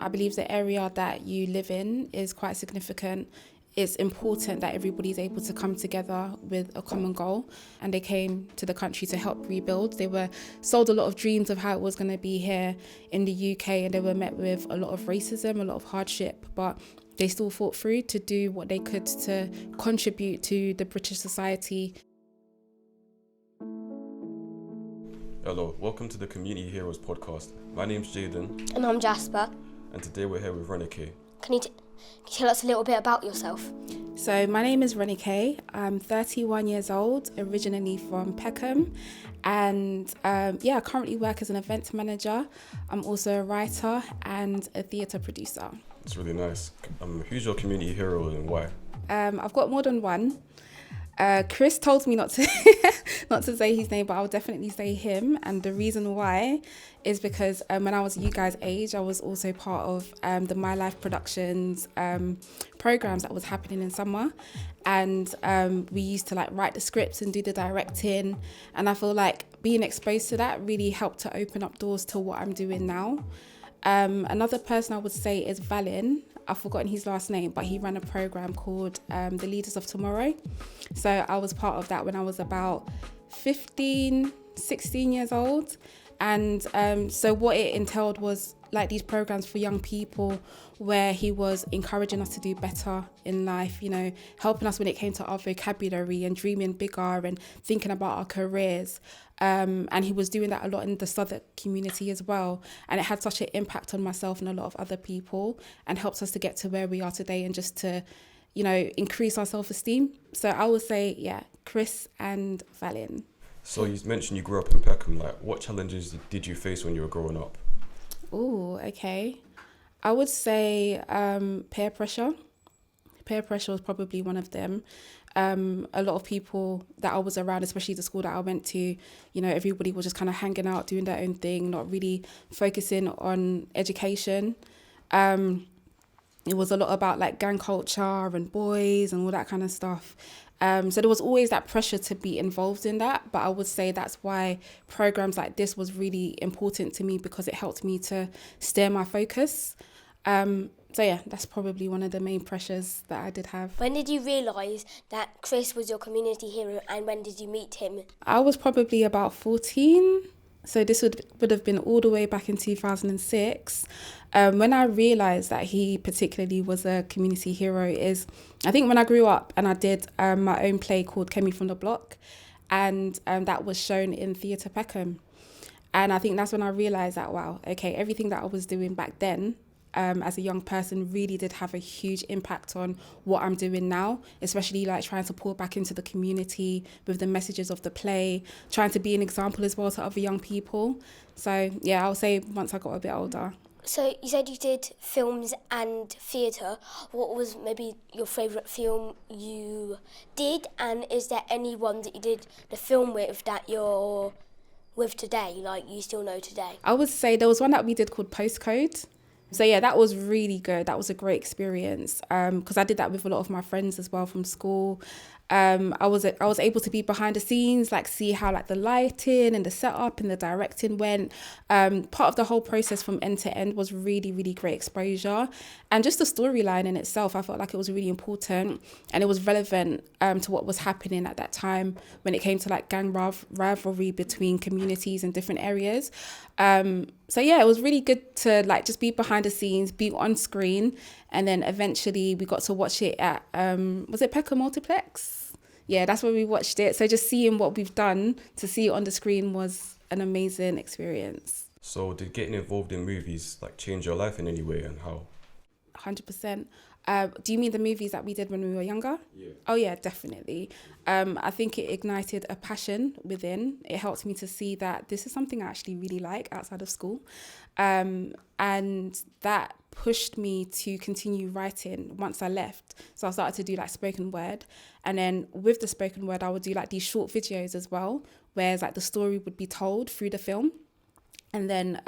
I believe the area that you live in is quite significant. It's important that everybody's able to come together with a common goal, and they came to the country to help rebuild. They were sold a lot of dreams of how it was going to be here in the UK, and they were met with a lot of racism, a lot of hardship, but they still fought through to do what they could to contribute to the British society. Hello, welcome to the Community Heroes podcast. My name's Jaden. And I'm Jasper. And today we're here with Renike. Can you tell us a little bit about yourself? So my name is Renike. I'm 31 years old, originally from Peckham. And I currently work as an events manager. I'm also a writer and a theatre producer. It's really nice. Who's your community hero and why? I've got more than one. Chris told me not to not to say his name, but I'll definitely say him. And the reason why is because when I was you guys' age, I was also part of the My Life Productions programs that was happening in summer. And we used to write the scripts and do the directing. And I feel like being exposed to that really helped to open up doors to what I'm doing now. Another person I would say is Valin. I've forgotten his last name, but he ran a program called The Leaders of Tomorrow. So I was part of that when I was about 15, 16 years old. And so what it entailed was these programs for young people where he was encouraging us to do better in life, helping us when it came to our vocabulary and dreaming bigger and thinking about our careers. And he was doing that a lot in the Southwark community as well. And it had such an impact on myself and a lot of other people and helps us to get to where we are today and just to, increase our self-esteem. So I would say, Chris and Valin. So you mentioned you grew up in Peckham. What challenges did you face when you were growing up? Oh, okay. I would say peer pressure. Peer pressure was probably one of them. A lot of people that I was around, especially the school that I went to, everybody was just kind of hanging out, doing their own thing, not really focusing on education. It was a lot about gang culture and boys and all that kind of stuff. So there was always that pressure to be involved in that. But I would say that's why programs like this was really important to me, because it helped me to steer my focus. That's probably one of the main pressures that I did have. When did you realise that Chris was your community hero, and when did you meet him? I was probably about 14. So this would have been all the way back in 2006. When I realised that he particularly was a community hero is, I think when I grew up and I did my own play called Kemi from the Block, and that was shown in Theatre Peckham. And I think that's when I realised that, wow, okay, everything that I was doing back then as a young person really did have a huge impact on what I'm doing now, especially trying to pour back into the community with the messages of the play, trying to be an example as well to other young people. So I'll say once I got a bit older. So you said you did films and theatre. What was maybe your favourite film you did, and is there anyone that you did the film with that you're with today, you still know today? I would say there was one that we did called Postcode. So that was really good. That was a great experience because I did that with a lot of my friends as well from school. I was able to be behind the scenes, see how the lighting and the setup and the directing went. Part of the whole process from end to end was really, really great exposure. And just the storyline in itself, I felt like it was really important and it was relevant to what was happening at that time when it came to gang rivalry between communities and different areas. It was really good to just be behind the scenes, be on screen, and then eventually we got to watch it at was it Peckham Multiplex? Yeah, that's where we watched it. So just seeing what we've done to see it on the screen was an amazing experience. So did getting involved in movies change your life in any way, and how? 100%. Do you mean the movies that we did when we were younger? Yeah. Oh yeah, definitely. I think it ignited a passion within. It helped me to see that this is something I actually really like outside of school. And that pushed me to continue writing once I left. So I started to do spoken word. And then with the spoken word, I would do these short videos as well, where the story would be told through the film. And then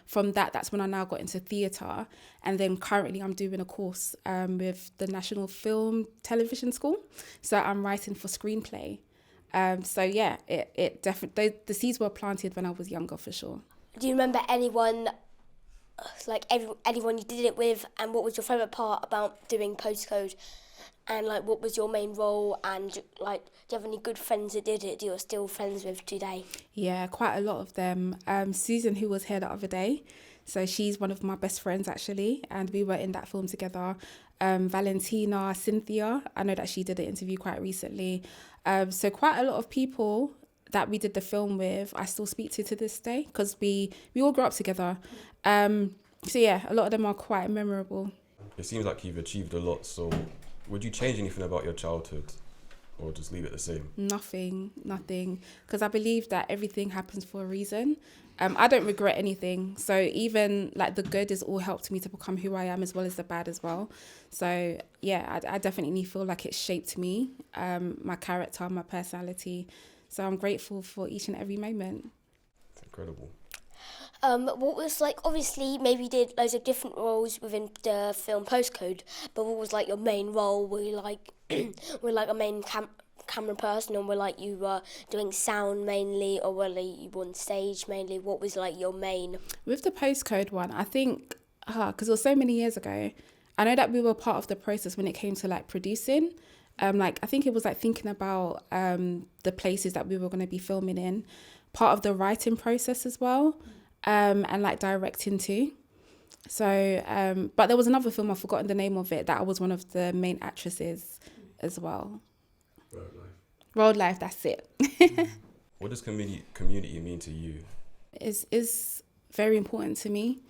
from that's when I now got into theatre. And then currently I'm doing a course with the National Film Television School. So I'm writing for screenplay. It definitely, the seeds were planted when I was younger, for sure. Do you remember anyone like anyone you did it with, and what was your favourite part about doing Postcode, and like what was your main role, and like do you have any good friends that did it that you're still friends with today? Yeah, quite a lot of them. Susan, who was here the other day, so she's one of my best friends actually, and we were in that film together. Valentina, Cynthia, I know that she did an interview quite recently. So quite a lot of people that we did the film with, I still speak to this day because we all grew up together. So yeah, a lot of them are quite memorable. It seems like you've achieved a lot, so would you change anything about your childhood or just leave it the same? Nothing, because I believe that everything happens for a reason. I don't regret anything. So even like the good has all helped me to become who I am, as well as the bad as well. So yeah, I definitely feel like it shaped me, my character, my personality. So I'm grateful for each and every moment. It's incredible. What was like, obviously maybe you did loads of different roles within the film Postcode, but what was like your main role? Were you like were you like a main camera person, or were like you were doing sound mainly, or were like you on stage mainly? What was like your main? With the Postcode one, I think, because it was so many years ago, I know that we were part of the process when it came to like producing. Like I think it was like thinking about the places that we were going to be filming in, part of the writing process as well. And like directing too. So, but there was another film, I've forgotten the name of it, that I was one of the main actresses as well. Road Life, that's it. What does community mean to you? Is very important to me.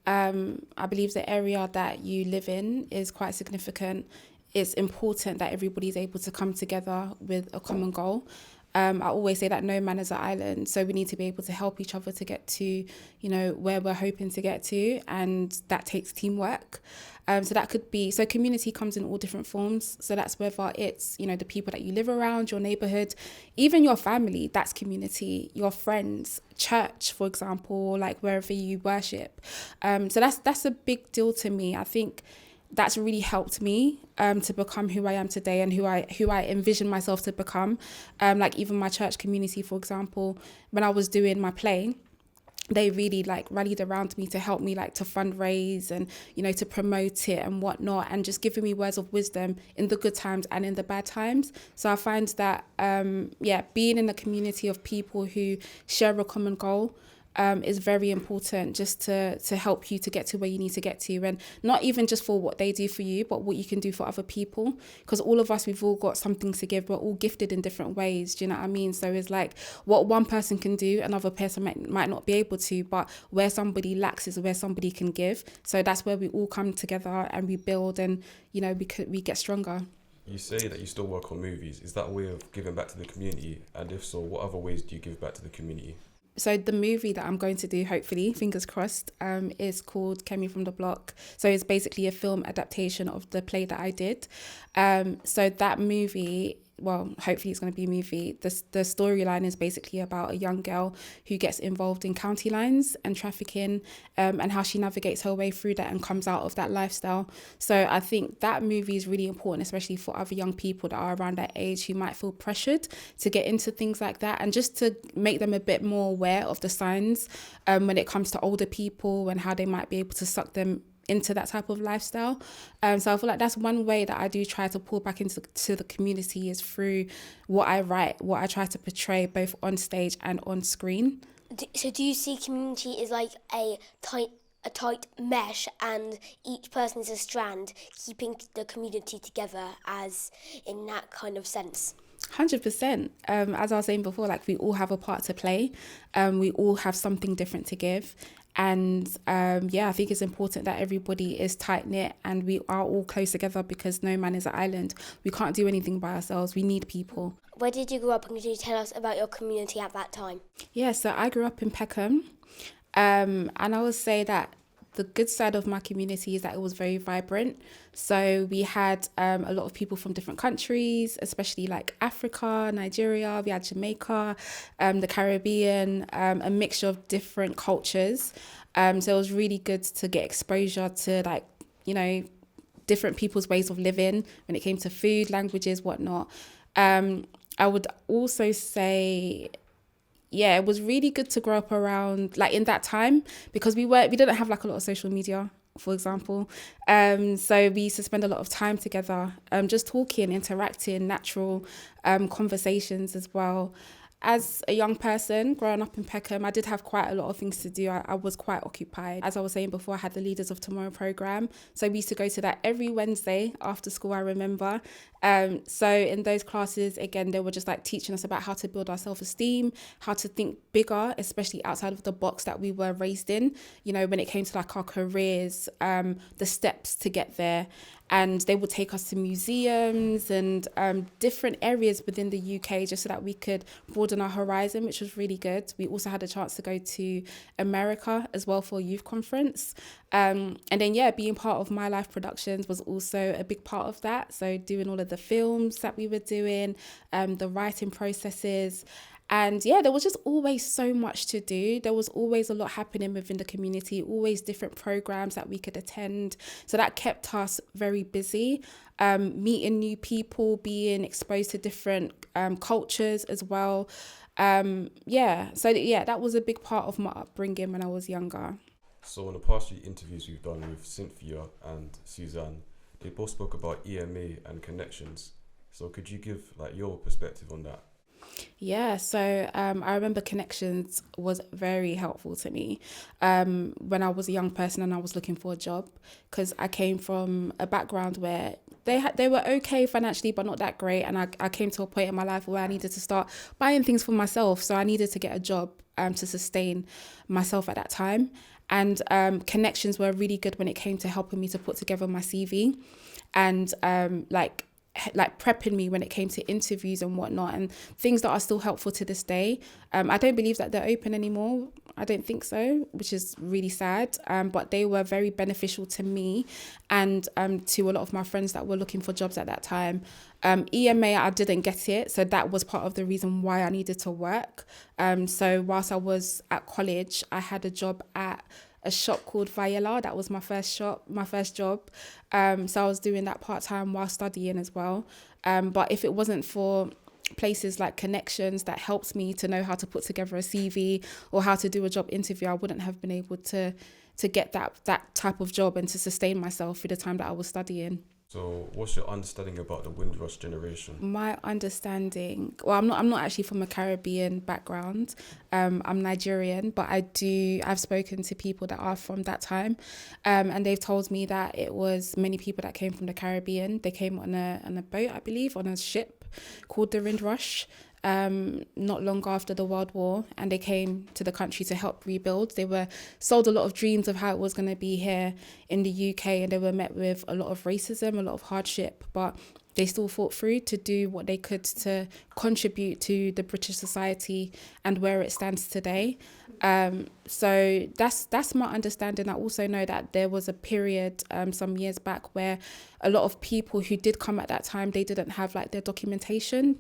I believe the area that you live in is quite significant. It's important that everybody's able to come together with a common goal. I always say that no man is an island, so we need to be able to help each other to get to, where we're hoping to get to, and that takes teamwork. So that could be, so community comes in all different forms. So that's whether it's, the people that you live around, your neighborhood, even your family, that's community, your friends, church, for example, like wherever you worship. So that's a big deal to me. I think that's really helped me to become who I am today and who I envision myself to become. Like even my church community, for example, when I was doing my play, they really like rallied around me to help me like to fundraise and, to promote it and whatnot, and just giving me words of wisdom in the good times and in the bad times. So I find that, being in a community of people who share a common goal is very important, just to help you to get to where you need to get to, and not even just for what they do for you, but what you can do for other people, because all of us, we've all got something to give. We're all gifted in different ways, do you know what I mean? So it's like what one person can do, another person might not be able to, but where somebody lacks is where somebody can give. So that's where we all come together and we build, and we get stronger. You say that you still work on movies. Is that a way of giving back to the community? And if so, what other ways do you give back to the community? So the movie that I'm going to do, hopefully, fingers crossed, is called Kemi from the Block. So it's basically a film adaptation of the play that I did. So that movie, well, hopefully it's going to be a movie. The storyline is basically about a young girl who gets involved in county lines and trafficking, and how she navigates her way through that and comes out of that lifestyle. So I think that movie is really important, especially for other young people that are around that age who might feel pressured to get into things like that, and just to make them a bit more aware of the signs when it comes to older people and how they might be able to suck them into that type of lifestyle. So I feel like that's one way that I do try to pour back into the community, is through what I write, what I try to portray both on stage and on screen. So do you see community as like a tight mesh, and each person is a strand, keeping the community together, as in that kind of sense? 100%. As I was saying before, like we all have a part to play. We all have something different to give. And I think it's important that everybody is tight-knit and we are all close together, because no man is an island. We can't do anything by ourselves. We need people. Where did you grow up, and could you tell us about your community at that time? Yeah, so I grew up in Peckham. And I would say that the good side of my community is that it was very vibrant. So we had a lot of people from different countries, especially like Africa, Nigeria, we had Jamaica, the Caribbean, a mixture of different cultures. So it was really good to get exposure to different people's ways of living when it came to food, languages, whatnot. I would also say, yeah, it was really good to grow up around, like, in that time, because we didn't have like a lot of social media, for example. So we used to spend a lot of time together, just talking, interacting, natural conversations as well. As a young person growing up in Peckham, I did have quite a lot of things to do. I was quite occupied. As I was saying before, I had the Leaders of Tomorrow program. So we used to go to that every Wednesday after school, I remember. So in those classes, again, they were just like teaching us about how to build our self-esteem, how to think bigger, especially outside of the box that we were raised in, you know, when it came to like our careers, the steps to get there. And they would take us to museums and different areas within the UK just so that we could broaden our horizon, which was really good. We also had a chance to go to America as well for a youth conference. And then, yeah, being part of My Life Productions was also a big part of that. So doing all of the films that we were doing, the writing processes. And yeah, there was just always so much to do. There was always a lot happening within the community, always different programs that we could attend. So that kept us very busy, meeting new people, being exposed to different cultures as well. So yeah, that was a big part of my upbringing when I was younger. So in the past few interviews we've done with Cynthia and Suzanne, they both spoke about EMA and connections. So could you give like your perspective on that? Yeah, so I remember connections was very helpful to me when I was a young person and I was looking for a job, because I came from a background where they were okay financially but not that great, and I came to a point in my life where I needed to start buying things for myself, so I needed to get a job to sustain myself at that time. And connections were really good when it came to helping me to put together my CV and like prepping me when it came to interviews and whatnot, and things that are still helpful to this day. I don't believe that they're open anymore. I don't think so, which is really sad. But they were very beneficial to me and to a lot of my friends that were looking for jobs at that time. EMA, I didn't get it. So that was part of the reason why I needed to work. So whilst I was at college, I had a job at a shop called Viella. That was my first job. So I was doing that part-time while studying as well. But if it wasn't for places like Connections that helped me to know how to put together a CV or how to do a job interview, I wouldn't have been able to get that type of job and to sustain myself through the time that I was studying. So what's your understanding about the Windrush generation? My understanding, well, I'm not actually from a Caribbean background. I'm Nigerian, but I've spoken to people that are from that time, and they've told me that it was many people that came from the Caribbean. They came on a boat, I believe, on a ship called the Windrush, not long after the World War, and they came to the country to help rebuild. They were sold a lot of dreams of how it was going to be here in the UK, and they were met with a lot of racism, a lot of hardship, but they still fought through to do what they could to contribute to the British society and where it stands today. So that's my understanding. I also know that there was a period some years back where a lot of people who did come at that time, they didn't have like their documentation.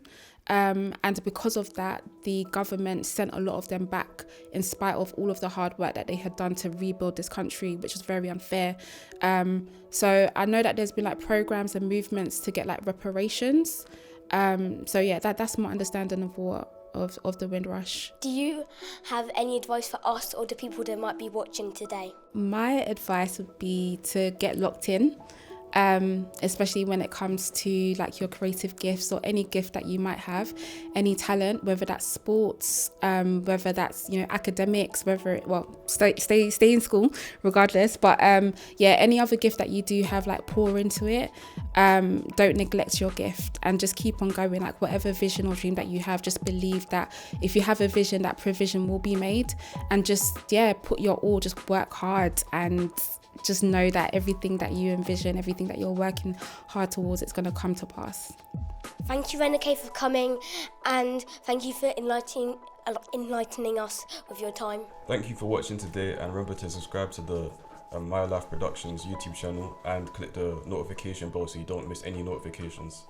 And because of that, the government sent a lot of them back in spite of all of the hard work that they had done to rebuild this country, which was very unfair. So I know that there's been like programs and movements to get like reparations. So yeah, that's my understanding of the Windrush. Do you have any advice for us or the people that might be watching today? My advice would be to get locked in. Especially when it comes to like your creative gifts or any gift that you might have, any talent, whether that's sports, whether that's, you know, academics, stay in school regardless, but any other gift that you do have, like pour into it. Don't neglect your gift and just keep on going. Like whatever vision or dream that you have, just believe that if you have a vision, that provision will be made, and just put your all, just work hard and just know that everything that you envision, everything that you're working hard towards, it's going to come to pass. Thank you, Renike, for coming, and thank you for enlightening us with your time. Thank you for watching today, and remember to subscribe to the My Life Productions YouTube channel and click the notification bell so you don't miss any notifications.